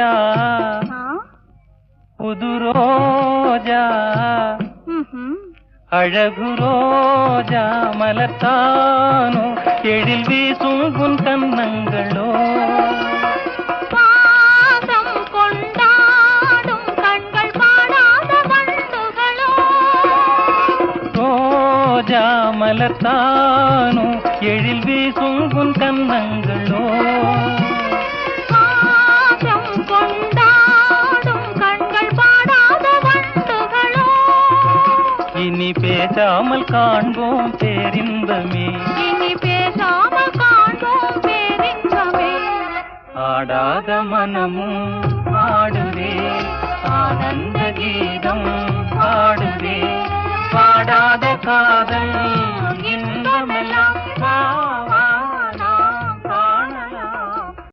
ரோஜா புது ரோஜா அழகு ரோஜா மலர்த்தானோ எழில் வீசும் உன் கன்னங்களோ பாசம் கொண்டாடும் கண்கள் பாடாத வண்டுகளோ ரோஜா மலர்த்தானோ எழில் வீசும் உன் கன்னங்களோ பாசம் கொண்டாடும் கண்கள் பாடாத வண்டுகளோ இனி பேசாமல் காண்போம் பேரின்பமே இனி பேசாமல் காண்போம் பேரின்பமே ஆடாத மனமும் ஆடுவே ஆனந்த கீதம் பாடுவே பாடாத காதல் இன்பமெல்லாம் வா வா